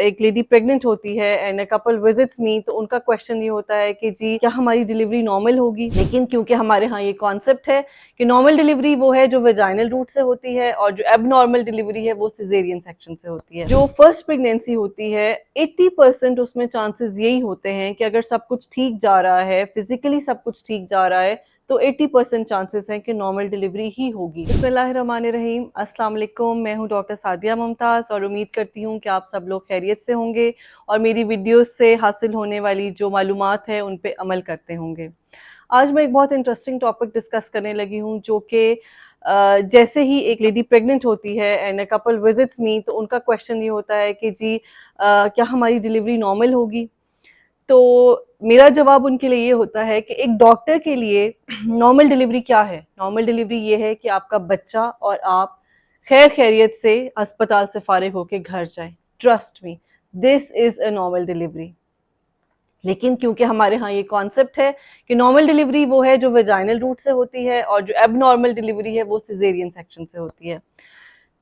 एक lady pregnant होती है एंड अ कपल विजिट्स मी, तो उनका क्वेश्चन ये होता है कि जी क्या हमारी डिलीवरी नॉर्मल होगी। लेकिन क्योंकि हमारे यहाँ ये कॉन्सेप्ट है कि नॉर्मल डिलीवरी वो है जो वेजाइनल रूट से होती है और जो एबनॉर्मल डिलीवरी है वो सिजेरियन सेक्शन से होती है। जो फर्स्ट प्रेगनेंसी होती है 80% उसमें चांसेस यही होते हैं कि अगर सब कुछ ठीक जा रहा है, फिजिकली सब कुछ ठीक जा रहा है, तो 80% चांसेस हैं कि नॉर्मल डिलीवरी ही होगी। बिस्मिल्लाहिर्रहमानिर्रहीम, अस्सलाम वालेकुम। मैं हूं डॉक्टर सादिया मुमताज़ और उम्मीद करती हूं कि आप सब लोग खैरियत से होंगे और मेरी वीडियोस से हासिल होने वाली जो मालूमात है उन पे अमल करते होंगे। आज मैं एक बहुत इंटरेस्टिंग टॉपिक डिस्कस करने लगी हूं जो कि जैसे ही एक लेडी प्रेग्नेंट होती है एंड अ कपल विजिट्स मी, तो उनका क्वेश्चन ये होता है कि जी क्या हमारी डिलीवरी नॉर्मल होगी। तो मेरा जवाब उनके लिए ये होता है कि एक डॉक्टर के लिए नॉर्मल डिलीवरी क्या है। नॉर्मल डिलीवरी ये है कि आपका बच्चा और आप खैर खैरियत से अस्पताल से फारिग होकर घर जाएं। Trust me, this is a normal delivery. लेकिन क्योंकि हमारे यहाँ ये कॉन्सेप्ट है कि नॉर्मल डिलीवरी वो है जो वेजाइनल रूट से होती है और जो एबनॉर्मल डिलीवरी है वो सिजेरियन सेक्शन से होती है।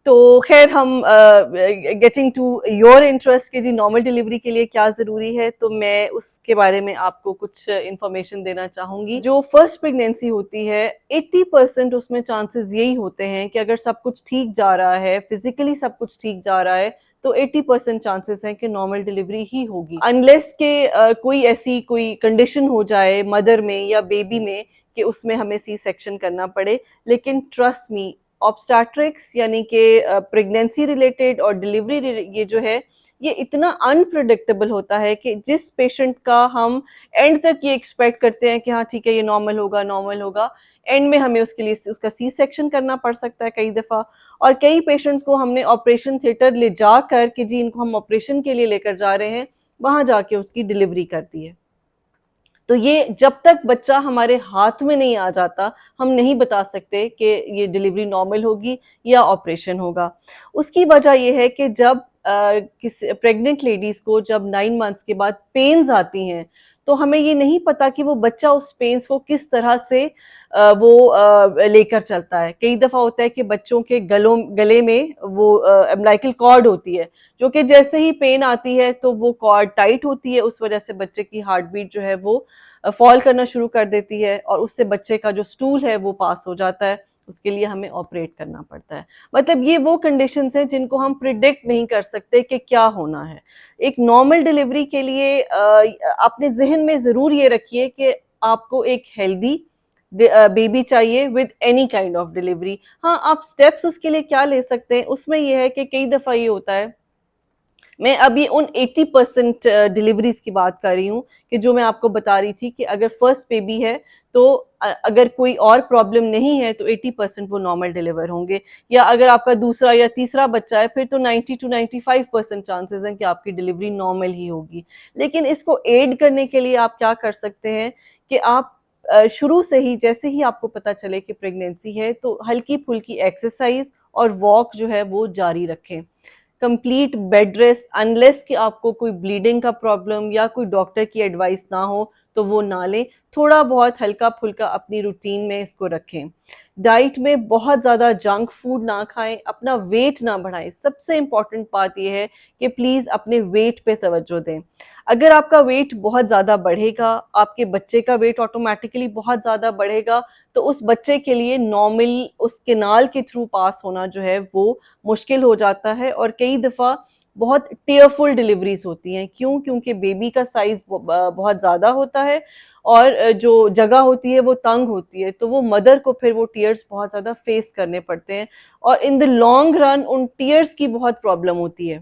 तो खैर हम गेटिंग टू योर इंटरेस्ट कि जी नॉर्मल डिलीवरी के लिए क्या ज़रूरी है, तो मैं उसके बारे में आपको कुछ इंफॉर्मेशन देना चाहूँगी। जो फर्स्ट प्रेगनेंसी होती है 80% उसमें चांसेस यही होते हैं कि अगर सब कुछ ठीक जा रहा है, फिजिकली सब कुछ ठीक जा रहा है, तो 80% चांसेस हैं कि नॉर्मल डिलीवरी ही होगी, अनलेस के कोई ऐसी कोई कंडीशन हो जाए मदर में या बेबी में कि उसमें हमें सी सेक्शन करना पड़े। लेकिन ट्रस्ट मी, ऑब्स्टेट्रिक्स यानी कि प्रेगनेंसी रिलेटेड और डिलीवरी ये जो है ये इतना अनप्रिडिक्टेबल होता है कि जिस पेशेंट का हम एंड तक ये एक्सपेक्ट करते हैं कि हाँ ठीक है ये नॉर्मल होगा, एंड में हमें उसके लिए उसका सी सेक्शन करना पड़ सकता है कई दफ़ा। और कई पेशेंट्स को हमने ऑपरेशन थिएटर ले जा कर कि जी इनको हम ऑपरेशन के लिए लेकर जा रहे हैं, वहाँ जाके उसकी डिलीवरी कर दी है। तो ये जब तक बच्चा हमारे हाथ में नहीं आ जाता, हम नहीं बता सकते कि ये डिलीवरी नॉर्मल होगी या ऑपरेशन होगा। उसकी वजह ये है कि जब किस प्रेग्नेंट लेडीज़ को जब 9 मंथ्स के बाद पेन्स आती हैं, तो हमें ये नहीं पता कि वो बच्चा उस पेन्स को किस तरह से लेकर चलता है। कई दफ़ा होता है कि बच्चों के गले में वो अम्बिलिकल कॉर्ड होती है, जो कि जैसे ही पेन आती है तो वो कॉर्ड टाइट होती है, उस वजह से बच्चे की हार्ट बीट जो है वो फॉल करना शुरू कर देती है और उससे बच्चे का जो स्टूल है वो पास हो जाता है। उसके लिए हमें ऑपरेट करना पड़ता है। मतलब ये वो कंडीशंस हैं जिनको हम प्रिडिक्ट नहीं कर सकते कि क्या होना है। एक नॉर्मल डिलीवरी के लिए अपने जहन में ज़रूर ये रखिए कि आपको एक हेल्दी बेबी चाहिए with any kind of delivery. हाँ, आप स्टेप्स उसके लिए क्या ले सकते हैं, उसमें यह है कि कई दफ़ा ये होता है, मैं अभी उन 80% डिलीवरीज की बात कर रही हूँ कि जो मैं आपको बता रही थी कि अगर फर्स्ट बेबी है तो अगर कोई और प्रॉब्लम नहीं है तो 80% वो नॉर्मल डिलीवर होंगे, या अगर आपका दूसरा या तीसरा बच्चा है फिर तो 90 to 95% चांसेस हैं कि आपकी डिलीवरी नॉर्मल ही होगी। लेकिन इसको एड करने के लिए आप क्या कर सकते हैं कि आप शुरू से ही जैसे ही आपको पता चले कि प्रेगनेंसी है तो हल्की फुल्की एक्सरसाइज और वॉक जो है वो जारी रखें। कंप्लीट बेड रेस्ट, अनलेस कि आपको कोई ब्लीडिंग का प्रॉब्लम या कोई डॉक्टर की एडवाइस ना हो तो वो ना लें। थोड़ा बहुत हल्का फुल्का अपनी रूटीन में इसको रखें। डाइट में बहुत ज़्यादा जंक फूड ना खाएं, अपना वेट ना बढ़ाएं। सबसे इम्पॉर्टेंट बात यह है कि प्लीज़ अपने वेट पे तवज्जो दें। अगर आपका वेट बहुत ज़्यादा बढ़ेगा, आपके बच्चे का वेट ऑटोमेटिकली बहुत ज़्यादा बढ़ेगा, तो उस बच्चे के लिए नॉर्मल उस केनाल के थ्रू पास होना जो है वो मुश्किल हो जाता है और कई दफ़ा बहुत टीयरफुल डिलीवरीज होती हैं। क्यों? क्योंकि बेबी का साइज़ बहुत ज़्यादा होता है और जो जगह होती है वो तंग होती है, तो वो मदर को फिर वो टीयर्स बहुत ज़्यादा फेस करने पड़ते हैं और इन द लॉन्ग रन उन टीयर्स की बहुत प्रॉब्लम होती है,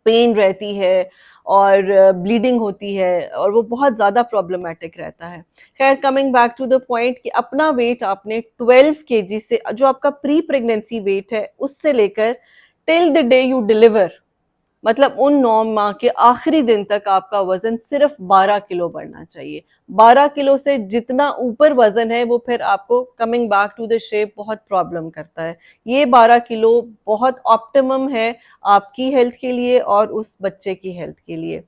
पेन रहती है और ब्लीडिंग होती है और वो बहुत ज़्यादा प्रॉब्लमेटिक रहता है। खैर, coming back to the point कि अपना वेट आपने 12 केजी से, जो आपका प्री प्रेगनेंसी वेट है, उससे लेकर till the day you deliver, मतलब उन 9 माह के आखिरी दिन तक आपका वजन सिर्फ 12 किलो बढ़ना चाहिए। 12 किलो से जितना ऊपर वजन है वो फिर आपको coming back to the shape बहुत प्रॉब्लम करता है। ये 12 किलो बहुत ऑप्टिमम है आपकी हेल्थ के लिए और उस बच्चे की हेल्थ के लिए।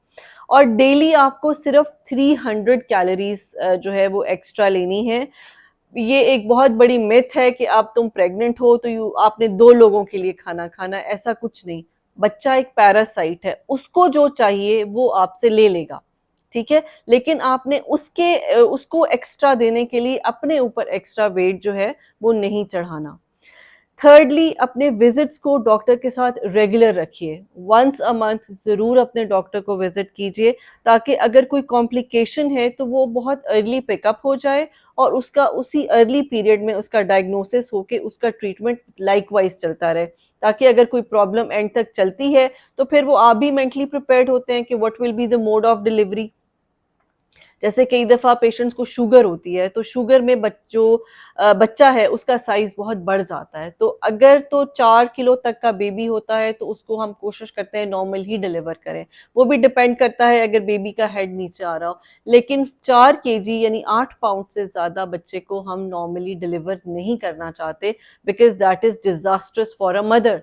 और डेली आपको सिर्फ 300 कैलोरीज जो है वो एक्स्ट्रा लेनी है। ये एक बहुत बड़ी मिथ है कि अब तुम प्रेग्नेंट हो तो आपने 2 लोगों के लिए खाना खाना, ऐसा कुछ नहीं। बच्चा एक पैरासाइट है, उसको जो चाहिए वो आपसे ले लेगा, ठीक है, लेकिन आपने उसको एक्स्ट्रा देने के लिए अपने ऊपर एक्स्ट्रा वेट जो है वो नहीं चढ़ाना। थर्डली, अपने विजिट्स को डॉक्टर के साथ रेगुलर रखिए, वंस अ मंथ ज़रूर अपने डॉक्टर को विजिट कीजिए, ताकि अगर कोई कॉम्प्लिकेशन है तो वो बहुत अर्ली पिकअप हो जाए और उसका उसी अर्ली पीरियड में उसका डायग्नोसिस होके उसका ट्रीटमेंट लाइकवाइज चलता रहे, ताकि अगर कोई प्रॉब्लम एंड तक चलती है तो फिर वो आप भी मेंटली प्रिपेयर्ड होते हैं कि what will be the mode of delivery. जैसे कई दफ़ा पेशेंट्स को शुगर होती है, तो शुगर में बच्चा है उसका साइज़ बहुत बढ़ जाता है, तो अगर तो 4 किलो तक का बेबी होता है तो उसको हम कोशिश करते हैं नॉर्मल ही डिलीवर करें। वो भी डिपेंड करता है अगर बेबी का हेड नीचे आ रहा हो, लेकिन 4 केजी यानी 8 पाउंड से ज़्यादा बच्चे को हम नॉर्मली डिलीवर नहीं करना चाहते, because that is disastrous for a mother.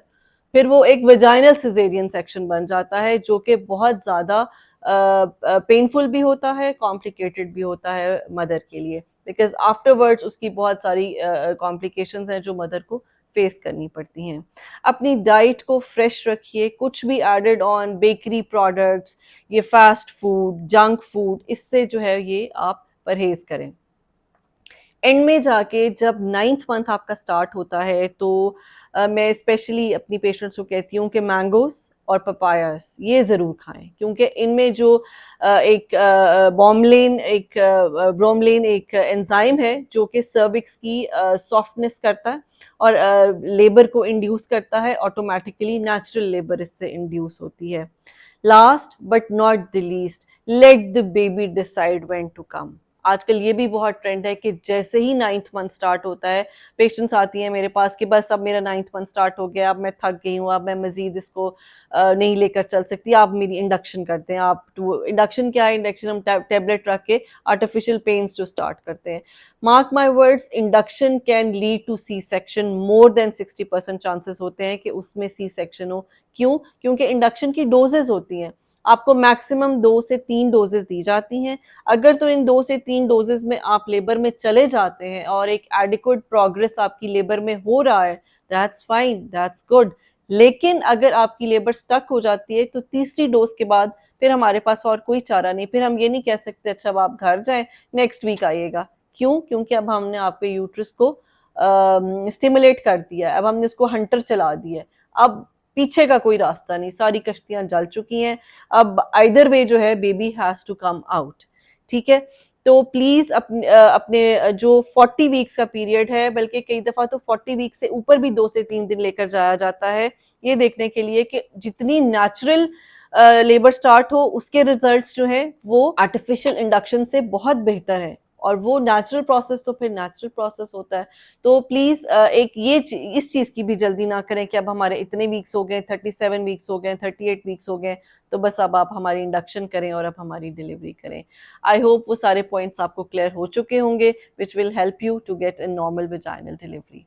फिर वो एक वेजाइनल सिज़ेरियन सेक्शन बन जाता है, जो कि बहुत ज़्यादा पेनफुल भी होता है, कॉम्प्लिकेटेड भी होता है मदर के लिए, बिकॉज़ आफ्टरवर्ड्स उसकी बहुत सारी कॉम्प्लिकेशंस हैं जो मदर को फेस करनी पड़ती हैं। अपनी डाइट को फ्रेश रखिए, कुछ भी एडेड ऑन बेकरी प्रोडक्ट्स, ये फास्ट फूड, जंक फूड, इससे जो है ये आप परहेज़ करें। एंड में जाके जब 9th मंथ आपका स्टार्ट होता है तो मैं स्पेशली अपनी पेशेंट्स को कहती हूँ कि मैंगोज़ और पपायास ये ज़रूर खाएँ, क्योंकि इनमें जो एक ब्रोमलेन एक एंजाइम है जो कि सर्विक्स की सॉफ्टनेस करता है और लेबर को इंड्यूस करता है, ऑटोमेटिकली नेचुरल लेबर इससे इंड्यूस होती है। Last but not the least, let the baby decide when to come. आजकल ये भी बहुत ट्रेंड है कि जैसे ही 9th मंथ स्टार्ट होता है, पेशेंट्स आती हैं मेरे पास कि बस अब मेरा 9th मंथ स्टार्ट हो गया, अब मैं थक गई हूँ, अब मैं मज़ीद इसको नहीं लेकर चल सकती, आप मेरी इंडक्शन कर दें। आप तो इंडक्शन क्या है? इंडक्शन हम टैबलेट रख के आर्टिफिशियल पेन्स जो स्टार्ट करते हैं। Mark my words, induction can lead to C section, more than 60% chances होते हैं कि उसमें सी सेक्शन हो। क्यों? क्योंकि इंडक्शन की डोजेज़ होती हैं, आपको मैक्सिमम 2 से 3 डोजेज़ दी जाती हैं। अगर तो इन 2 से 3 डोजेज़ में आप लेबर में चले जाते हैं और एक एडिक्वेट प्रोग्रेस आपकी लेबर में हो रहा है, दैट्स फाइन, दैट्स गुड। लेकिन अगर आपकी लेबर स्टक हो जाती है तो तीसरी डोज के बाद फिर हमारे पास और कोई चारा नहीं, फिर हम ये नहीं कह सकते अच्छा अब आप घर जाएं, नेक्स्ट वीक आइएगा। क्यों? क्योंकि अब हमने आपके यूट्रस को स्टिमुलेट कर दिया है, अब हमने उसको हंटर चला दिया है, अब पीछे का कोई रास्ता नहीं, सारी कश्तियां जल चुकी हैं, अब आइदर वे जो है baby has to come out, ठीक है। तो प्लीज अपने जो 40 वीक्स का पीरियड है, बल्कि कई दफा तो 40 वीक से ऊपर भी 2 से 3 दिन लेकर जाया जाता है, ये देखने के लिए कि जितनी नेचुरल लेबर स्टार्ट हो उसके रिजल्ट्स जो है वो आर्टिफिशियल इंडक्शन से बहुत बेहतर है, और वो नेचुरल प्रोसेस तो फिर नेचुरल प्रोसेस होता है। तो प्लीज एक इस चीज की भी जल्दी ना करें कि अब हमारे इतने वीक्स हो गए, 37 वीक्स हो गए, 38 वीक्स हो गए, तो बस अब आप हमारी इंडक्शन करें और अब हमारी डिलीवरी करें। आई होप वो सारे पॉइंट्स आपको क्लियर हो चुके होंगे, which will help you to get a normal vaginal delivery.